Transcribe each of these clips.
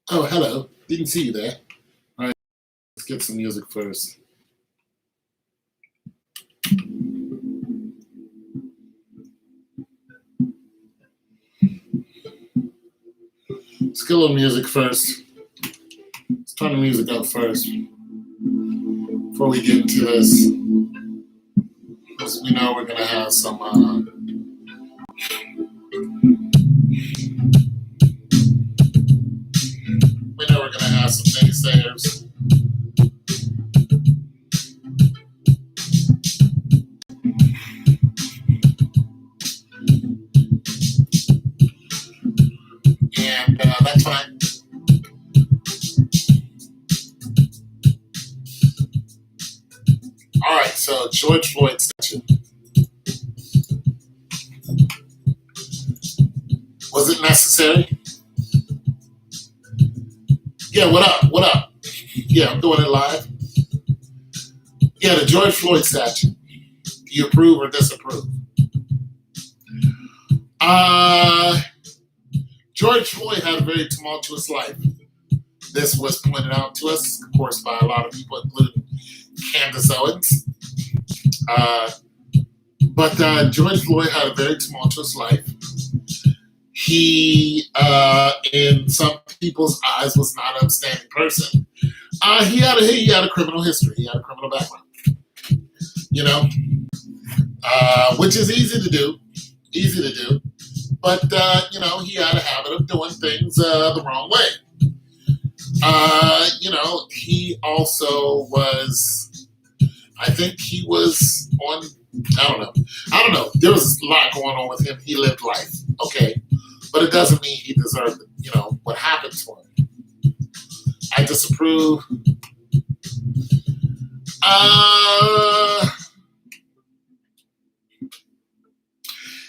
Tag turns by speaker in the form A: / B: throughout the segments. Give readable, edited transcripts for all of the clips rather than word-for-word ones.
A: Oh, hello. Didn't see you there. All right, let's get some music first. Let's get a little music first. Let's turn the music up first before we get into this. Because we know we're going to have some. We know we're going to have some naysayers. And that's fine. All right, so George Floyd statue. Was it necessary? Yeah, what up? What up? Yeah, I'm doing it live. Yeah, the George Floyd statue. Do you approve or disapprove? George Floyd had a very tumultuous life. This was pointed out to us, of course, by a lot of people, including Candace Owens. But George Floyd had a very tumultuous life. He, in some people's eyes, was not an upstanding person. He had a criminal history. He had a criminal background. You know, which is easy to do. But, he had a habit of doing things the wrong way. He also was, I think he was on, I don't know. There was a lot going on with him. He lived life. Okay. But it doesn't mean he deserved, what happened to him. I disapprove.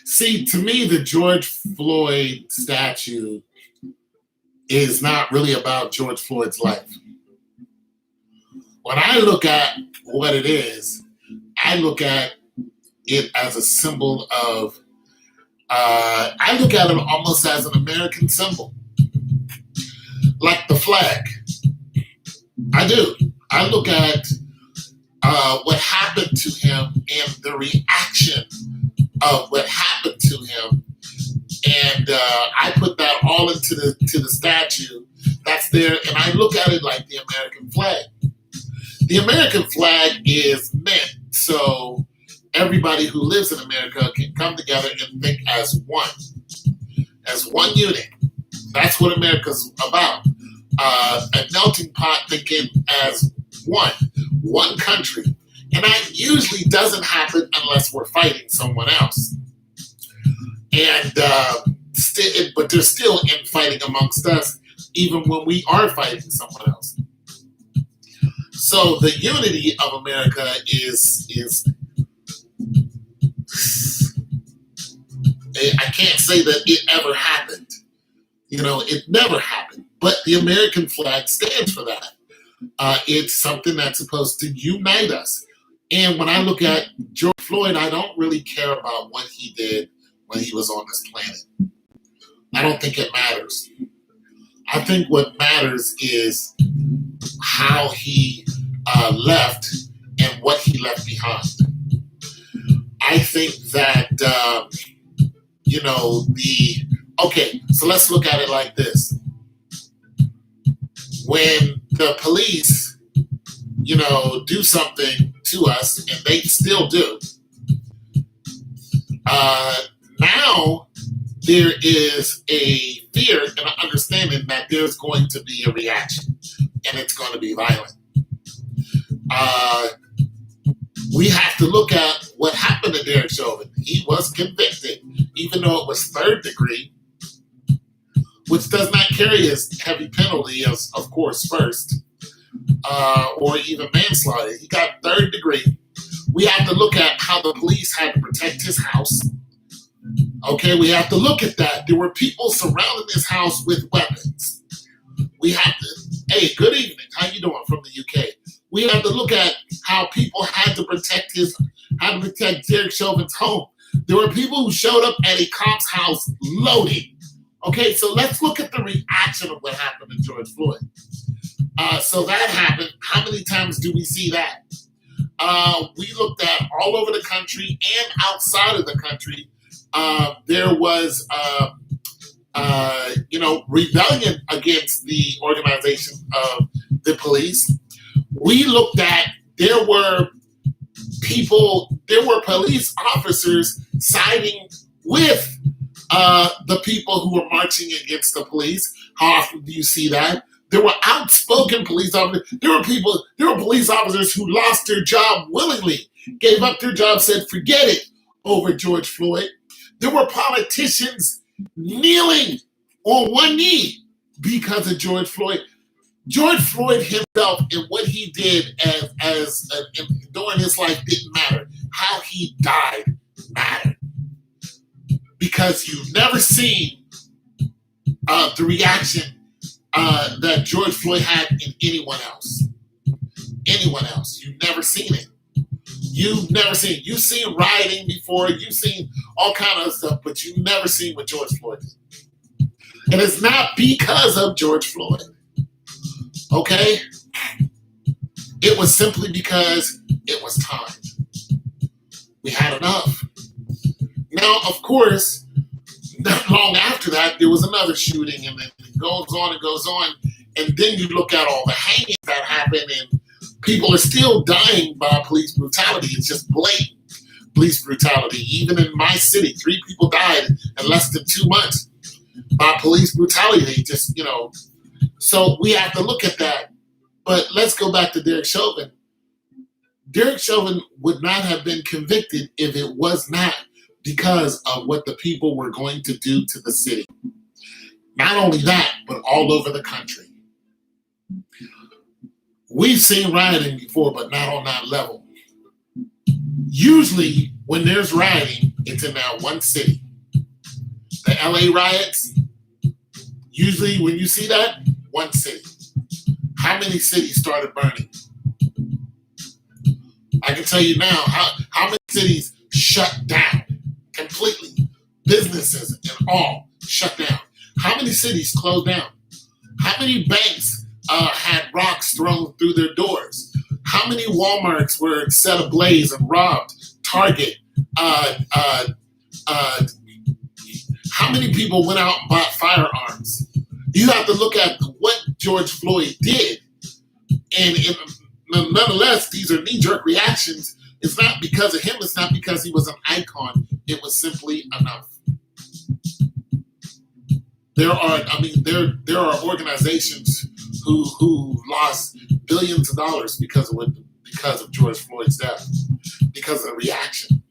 A: See, to me, the George Floyd statue is not really about George Floyd's life. When I look at what it is, I look at it as a symbol of, I look at it almost as an American symbol, like the flag. I do. I look at what happened to him and the reaction of what happened to him, and I put that all into the statue that's there, and I look at it like the American flag. The American flag is meant so everybody who lives in America can come together and think as one unit. That's what America's about. A melting pot thinking as one country. And that usually doesn't happen unless we're fighting someone else. And but there's still infighting amongst us, even when we are fighting someone else. So the unity of America is I can't say that it ever happened. It never happened. But the American flag stands for that. It's something that's supposed to unite us. And when I look at George Floyd, I don't really care about what he did when he was on this planet. I don't think it matters. I think what matters is how he left and what he left behind. I think that, okay, so let's look at it like this. When the police, do something to us, and they still do, now there is a fear and an understanding that there's going to be a reaction, and it's going to be violent. We have to look at what happened to Derek Chauvin. He was convicted, even though it was third degree, which does not carry as heavy penalty as, of course, first, or even manslaughter. He got third degree. We have to look at how the police had to protect his house. Okay, we have to look at that. There were people surrounding his house with weapons. We have to, hey, good evening. How you doing from the UK? We have to look at how people had to protect Derek Chauvin's home. There were people who showed up at a cop's house loaded. Okay, so let's look at the reaction of what happened to George Floyd. So that happened. How many times do we see that? We looked at all over the country and outside of the country. There was, rebellion against the organization of the police. We looked at there were police officers siding with the people who were marching against the police. How often do you see that? There were outspoken police officers. There were police officers who lost their job willingly, gave up their job, said, forget it, over George Floyd. There were politicians kneeling on one knee because of George Floyd. George Floyd himself and what he did during his life didn't matter. How he died mattered. Because you've never seen the reaction that George Floyd had in anyone else. Anyone else. You've never seen it. You've never seen it. You've seen rioting before. You've seen all kind of stuff, but you've never seen what George Floyd did. And it's not because of George Floyd. Okay? It was simply because it was time. We had enough. Now, of course, not long after that, there was another shooting, and then it goes on and goes on. And then you look at all the hangings that happen, and people are still dying by police brutality. It's just blatant police brutality. Even in my city, 3 people died in less than 2 months by police brutality. They just, So we have to look at that. But let's go back to Derek Chauvin. Derek Chauvin would not have been convicted if it was not because of what the people were going to do to the city. Not only that, but all over the country. We've seen rioting before, but not on that level. Usually, when there's rioting, it's in that one city. The LA riots, usually when you see that, one city. How many cities started burning? I can tell you now, how many cities shut down completely? Businesses and all shut down. How many cities closed down? How many banks had rocks thrown through their doors? How many Walmarts were set ablaze and robbed? Target. How many people went out and bought firearms? You have to look at what George Floyd did. And nonetheless, these are knee-jerk reactions. It's not because of him. It's not because he was an icon. It was simply enough. There are organizations who lost billions of dollars because of George Floyd's death, because of the reaction.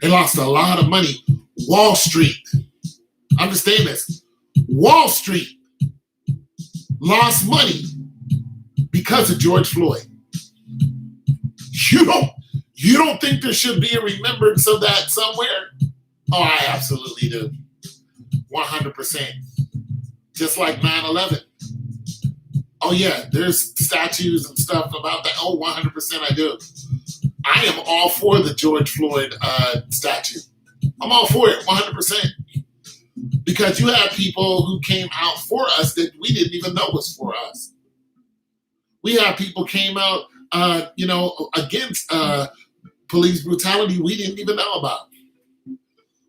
A: They lost a lot of money. Wall Street, understand this. Wall Street lost money because of George Floyd. You don't think there should be a remembrance of that somewhere? Oh, I absolutely do. 100%. Just like 9/11. Oh yeah, there's statues and stuff about that. Oh, 100% I do. I am all for the George Floyd statue. I'm all for it, 100%. Because you have people who came out for us that we didn't even know was for us. We have people came out, against police brutality we didn't even know about.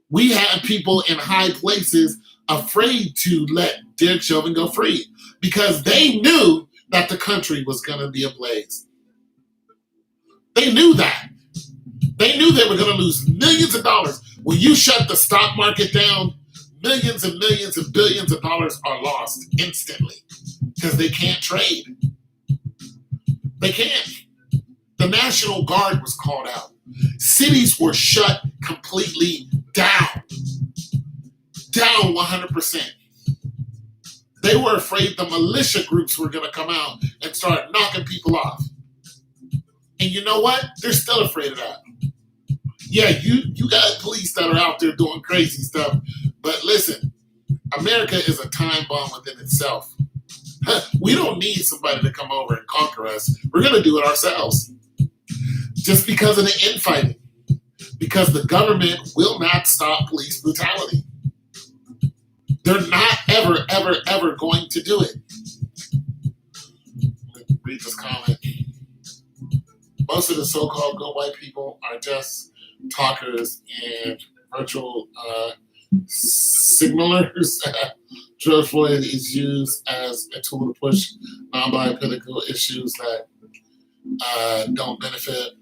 A: We had people in high places afraid to let Derek Chauvin go free because they knew that the country was going to be ablaze. They knew that. They knew they were going to lose millions of dollars. When you shut the stock market down, millions and millions and billions of dollars are lost instantly because they can't trade. They can't. The National Guard was called out. Cities were shut completely down. Down 100%. They were afraid the militia groups were going to come out and start knocking people off. And you know what? They're still afraid of that. Yeah, you got police that are out there doing crazy stuff. But listen, America is a time bomb within itself. We don't need somebody to come over and conquer us. We're going to do it ourselves. Just because of the infighting. Because the government will not stop police brutality. They're not ever going to do it. Read this comment. Most of the so-called good white people are just talkers and virtual signalers. George Floyd is used as a tool to push non-black political issues that don't benefit.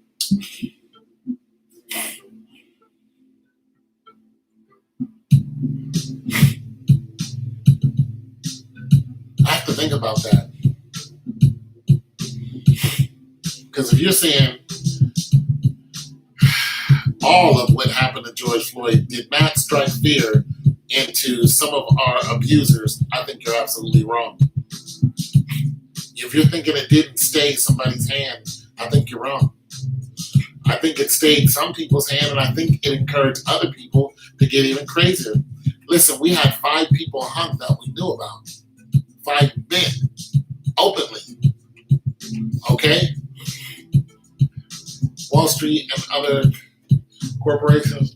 A: I have to think about that. Because if you're saying all of what happened to George Floyd did not strike fear into some of our abusers, I think you're absolutely wrong. If you're thinking it didn't stay somebody's hand, I think you're wrong. I think it stayed some people's hand, and I think it encouraged other people to get even crazier. Listen, we had 5 people hung that we knew about. 5 men, openly. Okay? Wall Street and other corporations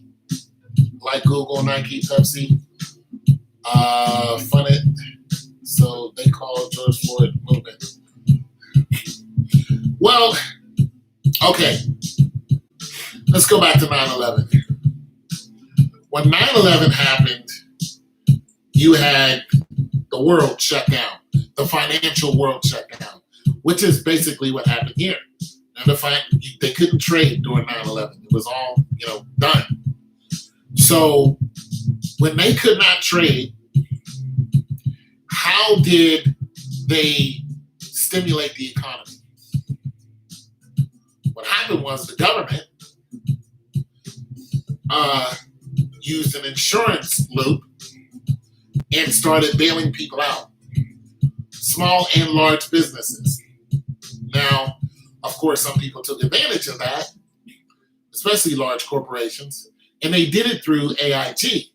A: like Google, Nike, Pepsi fund it. So they call George Floyd movement. Well, okay. Let's go back to 9/11. When 9/11 happened, you had the world shut down, the financial world shut down, which is basically what happened here. And they couldn't trade during 9/11. It was all, done. So when they could not trade, how did they stimulate the economy? What happened was the government used an insurance loop and started bailing people out, small and large businesses. Now, of course, some people took advantage of that, especially large corporations, and they did it through AIG.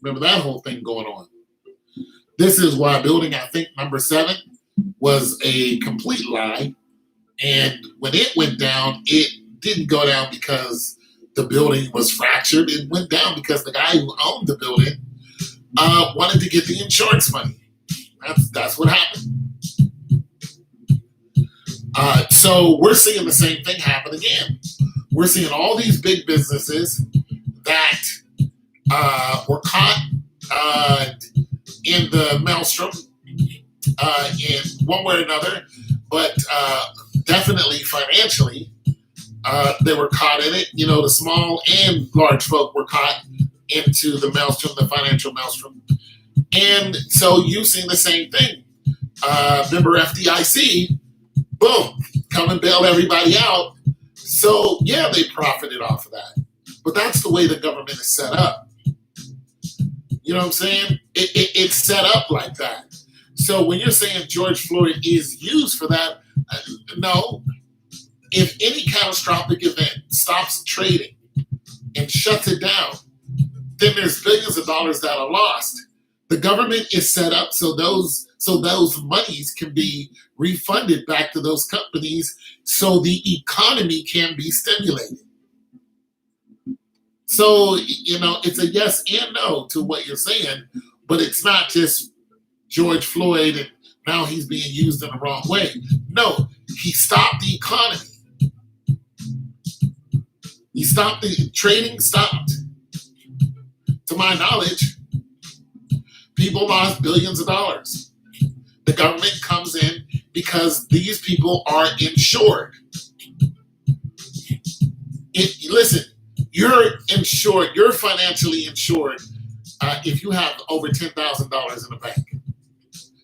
A: Remember that whole thing going on. This is why building, I think, number 7 was a complete lie. And when it went down, it didn't go down because the building was fractured. It went down because the guy who owned the building wanted to get the insurance money. That's what happened. So we're seeing the same thing happen again. We're seeing all these big businesses that were caught in the maelstrom in one way or another, but definitely financially, they were caught in it. The small and large folk were caught into the maelstrom, the financial maelstrom. And so you've seen the same thing. Remember FDIC, boom, come and bail everybody out. So yeah, they profited off of that. But that's the way the government is set up. You know what I'm saying? It's set up like that. So when you're saying George Floyd is used for that, no. If any catastrophic event stops trading and shuts it down, then there's billions of dollars that are lost. The government is set up so those monies can be refunded back to those companies so the economy can be stimulated. So, it's a yes and no to what you're saying, but it's not just George Floyd and now he's being used in the wrong way. No, he stopped the economy. He stopped the trading, stopped. To my knowledge, people lost billions of dollars. The government comes in because these people are insured. Listen, you're insured, you're financially insured if you have over $10,000 in the bank.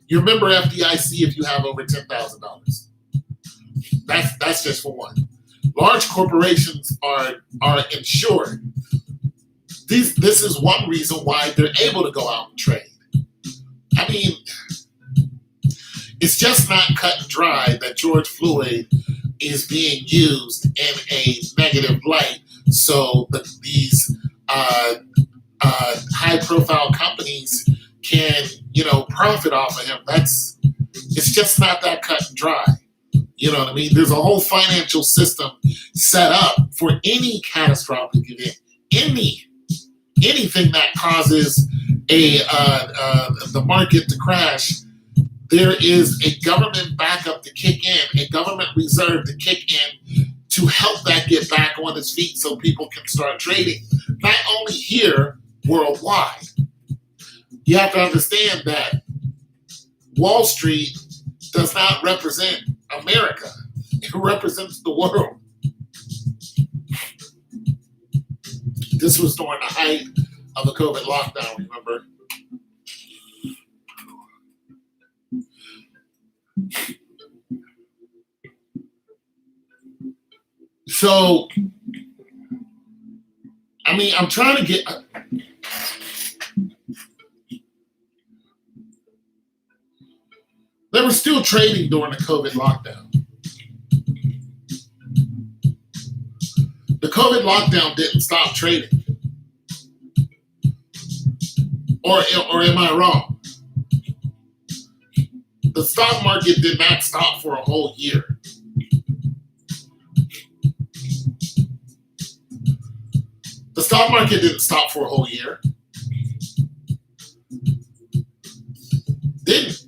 A: You remember FDIC if you have over $10,000. That's just for one. Large corporations are insured. This is one reason why they're able to go out and trade. I mean, it's just not cut and dry that George Floyd is being used in a negative light so that these high-profile companies can, profit off of him. It's just not that cut and dry. You know what I mean? There's a whole financial system set up for any catastrophic event, anything that causes the market to crash, there is a government backup to kick in, a government reserve to kick in to help that get back on its feet so people can start trading. Not only here, worldwide. You have to understand that Wall Street does not represent America. It represents the world. This was during the height of the COVID lockdown, remember? So, I mean, I'm trying to get... They were still trading during the COVID lockdown. The COVID lockdown didn't stop trading. Or am I wrong? The stock market did not stop for a whole year. The stock market didn't stop for a whole year. Didn't.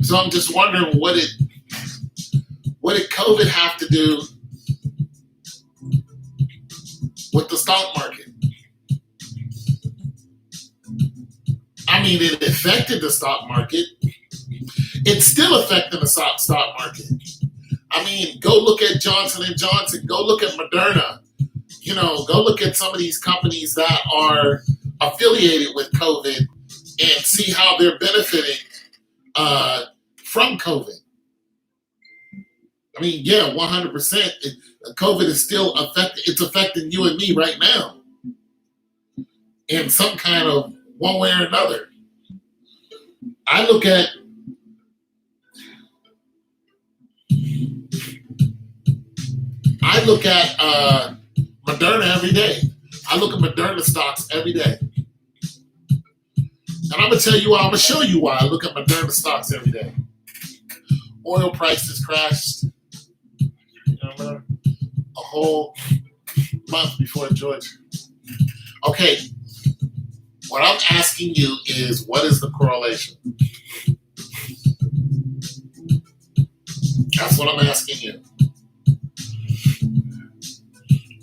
A: So I'm just wondering what did COVID have to do with the stock market? I mean, it affected the stock market. It's still affecting the stock market. I mean, go look at Johnson & Johnson. Go look at Moderna. You know, go look at some of these companies that are affiliated with COVID and see how they're benefiting from COVID. I mean, yeah, 100%. COVID is still affecting you and me right now in some kind of one way or another. I look at Moderna every day. I look at Moderna stocks every day. And I'm going to tell you why. I'm going to show you why I look at Moderna stocks every day. Oil prices crashed a whole month before Georgia. Okay, what I'm asking you is, what is the correlation? That's what I'm asking you.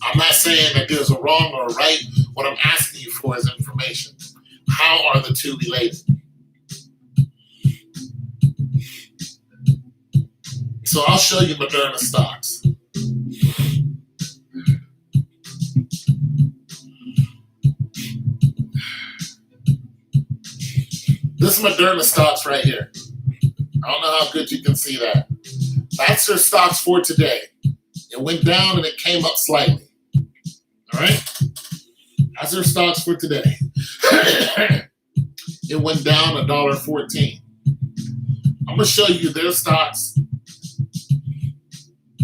A: I'm not saying that there's a wrong or a right. What I'm asking you for is information. How are the two related? So I'll show you Moderna stocks. This is Moderna stocks right here. I don't know how good you can see that. That's their stocks for today. It went down and it came up slightly. All right? That's their stocks for today. It went down $1.14. I'm going to show you their stocks.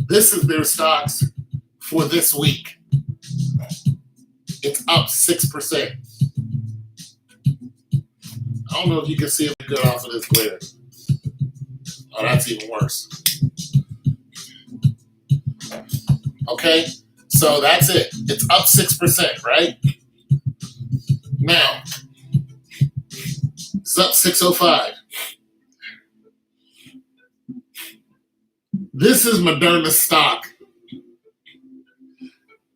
A: This is their stocks for this week. It's up 6%. I don't know if you can see it good off of this glare. Oh, that's even worse. Okay, so that's it. It's up 6%, right? Now, it's up 605. This is Moderna stock.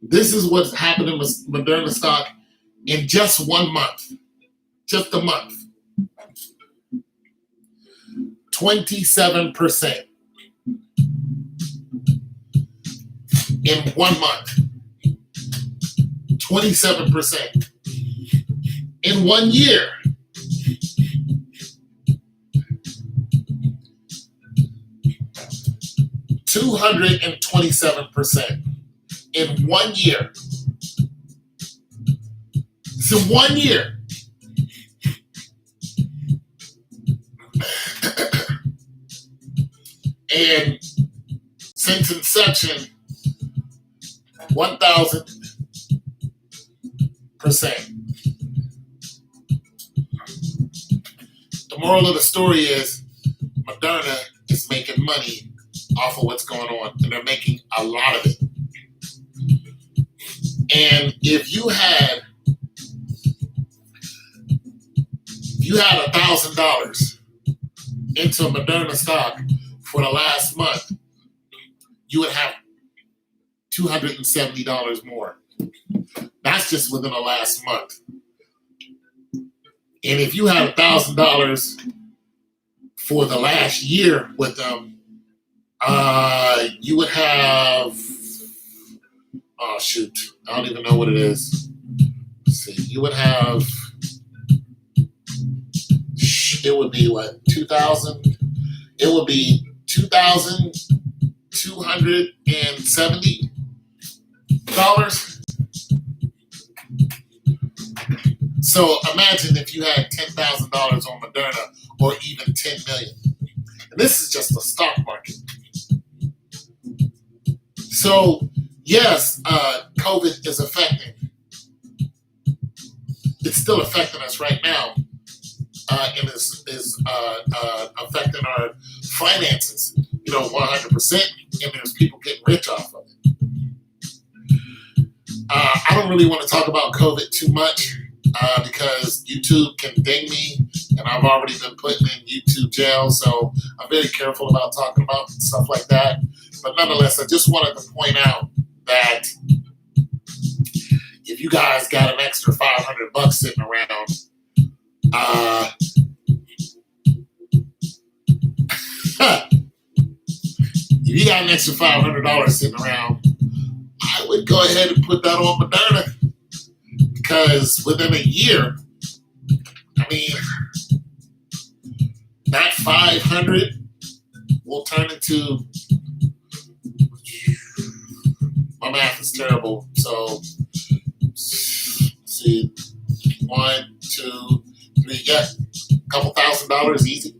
A: This is what's happening with Moderna stock in just 1 month. Just a month. 27% in 1 month. 27% in 1 year. $227% in 1 year. So 1 year. And since inception, 1,000%. The moral of the story is Moderna is making money off of what's going on, and they're making a lot of it. And if you had $1,000 into Moderna stock for the last month, you would have $270 more. That's just within the last month. And if you had $1,000 for the last year with them, you would have, oh shoot, I don't even know what it is. Let's see, you would have, it would be what, 2,000? It would be $2,270. So imagine if you had $10,000 on Moderna, or even $10 million. And this is just the stock market. So yes, COVID is affecting. It's still affecting us right now, and is affecting our finances. 100%. And there's people getting rich off of it. I don't really want to talk about COVID too much because YouTube can ding me, and I've already been put in YouTube jail, so I'm very careful about talking about stuff like that. But nonetheless, I just wanted to point out that if you guys got an extra $500 sitting around, if you got an extra $500 sitting around, I would go ahead and put that on Moderna, because within a year, I mean, that 500 will turn into, my math is terrible, so let's see, 1, 2, 3, yeah, a couple $1,000 easy.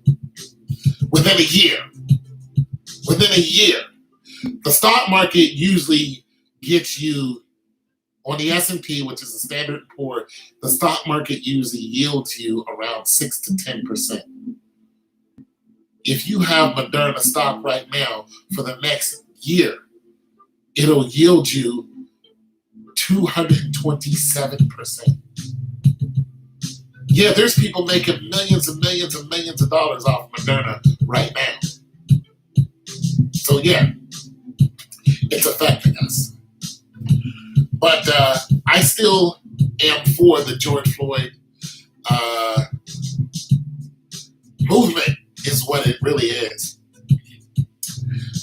A: Within a year. Within a year. The stock market usually gets you, on the S&P, which is a Standard & Poor, the stock market usually yields you around 6 to 10%. If you have Moderna stock right now for the next year, it'll yield you 227%. Yeah, there's people making millions and millions and millions of dollars off Moderna right now. So yeah, it's affecting us. But I still am for the George Floyd movement, is what it really is.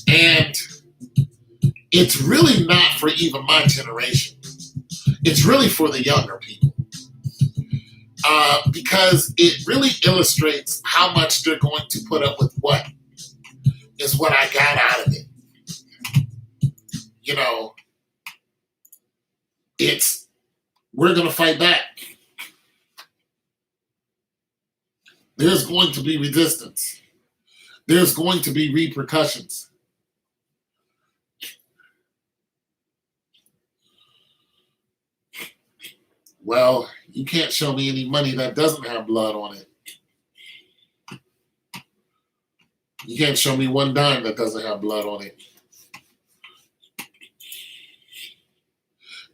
A: And it's really not for even my generation. It's really for the younger people. Because it really illustrates how much they're going to put up with what is what I got out of it. We're going to fight back. There's going to be resistance. There's going to be repercussions. Well, you can't show me any money that doesn't have blood on it. You can't show me one dime that doesn't have blood on it.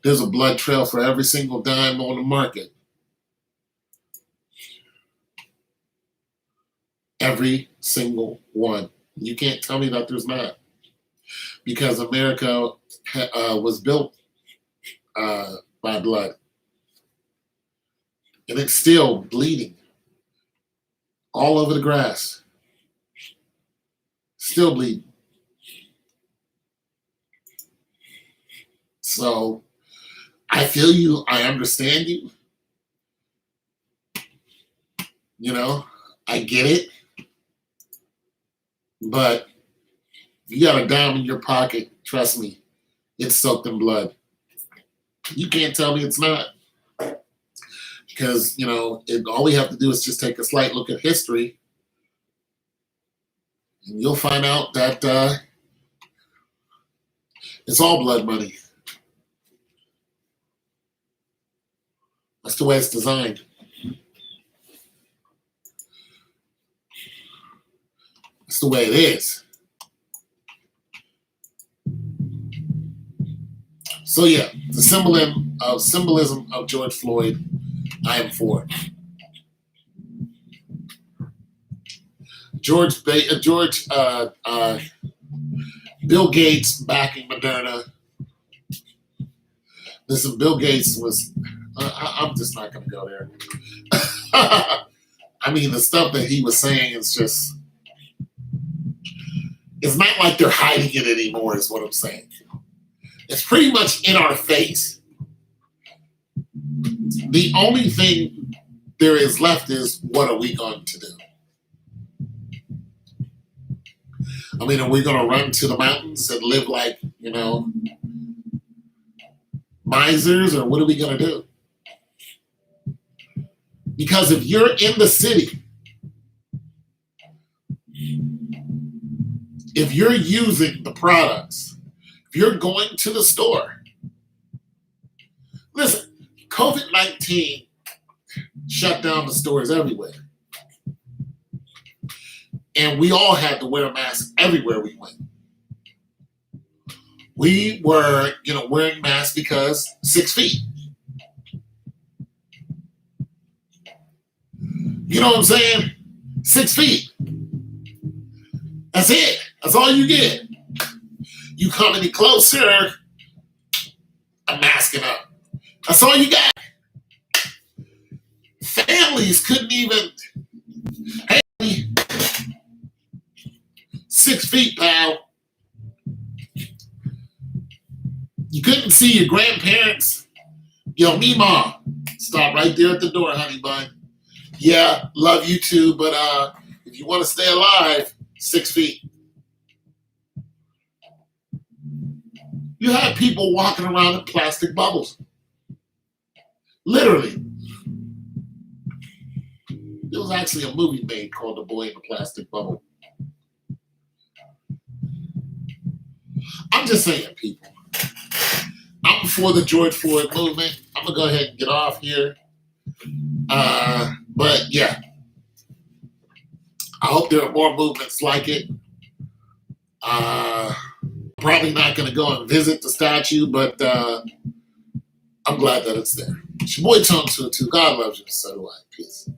A: There's a blood trail for every single dime on the market. Every single one. You can't tell me that there's not. Because America was built by blood. And it's still bleeding all over the grass. Still bleeding. So I feel you. I understand you. I get it. But if you got a dime in your pocket, trust me, it's soaked in blood. You can't tell me it's not. Because, all we have to do is just take a slight look at history, and you'll find out that it's all blood money. That's the way it's designed. That's the way it is. So yeah, the symbol in of symbolism of George Floyd, I am for it. Bill Gates backing Moderna. Listen, Bill Gates was. I'm just not going to go there. I mean, the stuff that he was saying is just. It's not like they're hiding it anymore, is what I'm saying. It's pretty much in our face. The only thing there is left is, what are we going to do? I mean, are we going to run to the mountains and live like, misers, or what are we going to do? Because if you're in the city, if you're using the products, if you're going to the store, listen, COVID-19 shut down the stores everywhere. And we all had to wear a mask everywhere we went. We were, wearing masks because 6 feet. You know what I'm saying? 6 feet. That's it. That's all you get. You come any closer, I'm masking up. That's all you got. Families couldn't even, hey, 6 feet, pal. You couldn't see your grandparents. Yo, Mima, stop right there at the door, honey bun. Yeah, love you too, but if you want to stay alive, 6 feet. You had people walking around in plastic bubbles. Literally. There was actually a movie made called The Boy in the Plastic Bubble. I'm just saying, people. I'm for the George Floyd movement. I'm going to go ahead and get off here. But yeah, I hope there are more movements like it. Probably not going to go and visit the statue, but I'm glad that it's there. It's your boy Tone Stute. God loves you, so do I. Peace.